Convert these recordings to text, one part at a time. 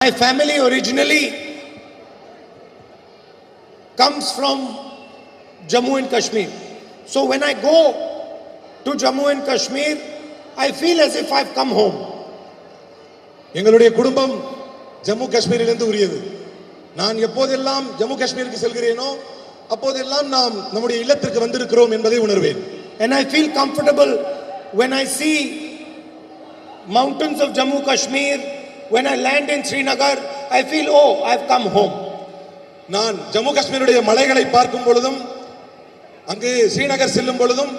My family originally comes from Jammu and Kashmir. So when I go to Jammu and Kashmir, I feel as if I've come home. எங்களுடைய குடும்பம் ஜம்மு காஷ்மீரிலிருந்து உரியது. நான் எப்போதெல்லாம் ஜம்மு காஷ்மீருக்கு செல்கிறேனோ அப்போதெல்லாம் நாம் நம்முடைய இல்லத்திற்கு வந்திருக்கிறோம் என்பதை உணர்வேன். And I feel comfortable when I see mountains of Jammu Kashmir. When I land in Srinagar, I feel, oh, I've come home. நான் ஜம்மு காஷ்மீருடைய மலைகளை பார்க்கும் பொழுதும் அங்கு ஸ்ரீநகர் செல்லும் பொழுதும்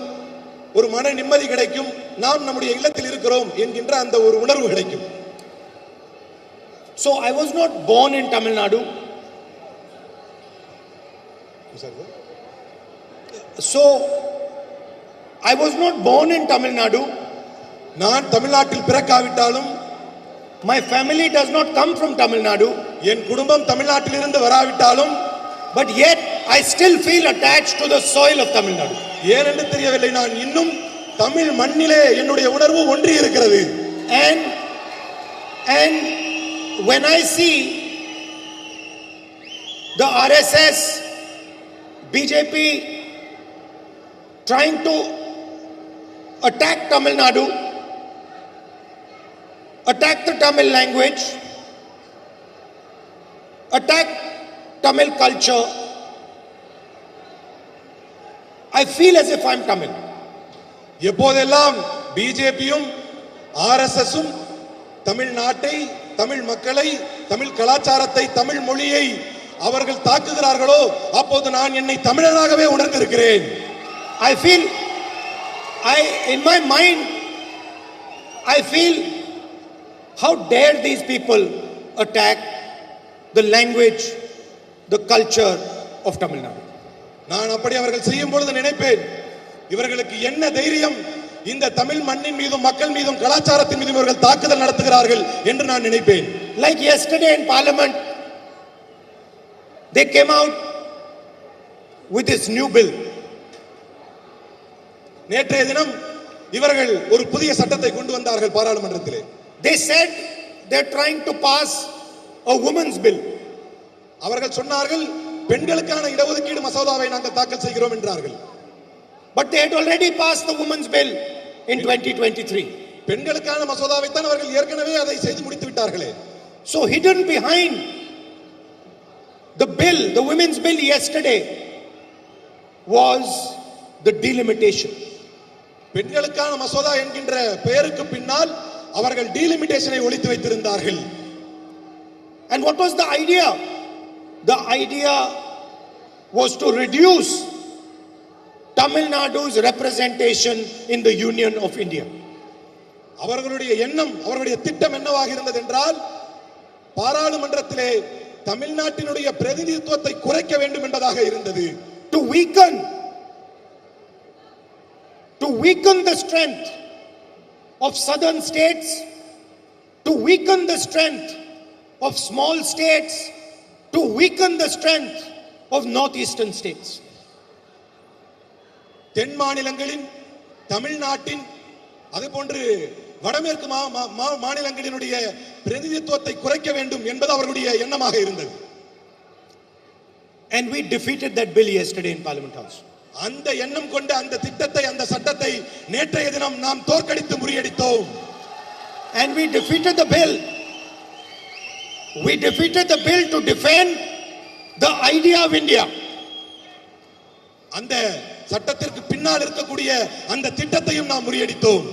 ஒரு மன நிம்மதி கிடைக்கும். நாம் நம்முடைய இல்லத்தில் இருக்கிறோம் என்கின்ற அந்த ஒரு உணர்வு கிடைக்கும். So I was not born in Tamil Nadu. So I was not born in Tamil Nadu. நான் தமிழ்நாட்டில் பிறக்காவிட்டாலும் my family does not come from Tamil Nadu. என் குடும்பம் தமிழ்நாட்டில் இருந்து வராவிட்டாலும் but yet I still feel attached to the soil of Tamil Nadu. ஏனென்று தெரியவில்லை, நான் இன்னும் தமிழ் மண்ணிலே என்னுடைய உணர்வு ஒன்றி இருக்கிறது. And when I see the RSS, BJP trying to attack Tamil Nadu, attack the Tamil language, attack Tamil culture, I feel as if I'm Tamil. எப்போதெல்லாம் பிஜேபியும் ஆர்எஸ்எஸும் தமிழ்நாட்டை, தமிழ் மக்களை, தமிழ் கலாச்சாரத்தை, தமிழ் மொழியை அவர்கள் தாக்குகிறார்களோ அப்போது நான் என்னை தமிழனாகவே உணர்ந்திருக்கிறேன். In my mind I feel, how dare these people attack the language, the culture of Tamil Nadu. நான் அப்படி அவர்கள் செய்யும் பொழுது நினைப்பேன், இவர்களுக்கு என்ன தைரியம் இந்த தமிழ் மண்ணின் மீதும் மக்கள் மீதும் கலாச்சாரத்தின் மீதும் இவர்கள் தாக்குதல் நடத்துகிறார்கள் என்று நான் நினைப்பேன். Like yesterday in Parliament, they came out with this new bill. நேற்றைய தினம் இவர்கள் ஒரு புதிய சட்டத்தை கொண்டு வந்தார்கள் பாராளுமன்றத்திலே. They said they're trying to pass a women's bill. அவர்கள் சொன்னார்கள் பெண்களுக்கான இடஒதுக்கீடு மசோதாவை நாங்கள் தாக்கல் செய்கிறோம் என்றார்கள். But they had already passed the women's bill in 2023. பெண்களுக்கான மசோதாவை தான் அவர்கள் ஏற்கனவே அதை செய்து முடித்து விட்டார்களே. So hidden behind the bill, the women's bill yesterday, was the delimitation. பெண்களுக்கான மசோதா என்கின்ற பெயருக்கு பின்னால் அவர்கள் டீலிமிட்டேஷனை ஒளித்து வைத்திருந்தார்கள். And what was the idea? The idea was to reduce Tamil Nadu's representation in the Union of India. அவர்களுடைய எண்ணம், அவர்களுடைய திட்டம் என்னவாக இருந்தது என்றால் பாராளுமன்றத்திலே தமிழ்நாட்டினுடைய பிரதிநிதித்துவத்தை குறைக்க வேண்டும் என்பதாக இருந்தது. To weaken the strength of southern states, to weaken the strength of small states, to weaken the strength of northeastern states. தென் மாநிலங்களின், தமிழ்நாட்டின், அதுபோன்று வடமேற்கு மாநிலங்களினுடைய பிரதிநிதித்துவத்தை குறைக்க வேண்டும் என்பது அவர்களுடைய எண்ணமாக இருந்தது. And we defeated that bill yesterday in Parliament House. அந்த எண்ணம் கொண்ட அந்த திட்டத்தை, அந்த சட்டத்தை நேற்றைய தினம் நாம் தோற்கடித்து முறியடித்தோம். And we defeated the bill. We defeated the bill to defend the idea of India. அந்த சட்டத்திற்கு பின்னால் இருக்கக்கூடிய அந்த திட்டத்தையும் நாம் முறியடித்தோம்.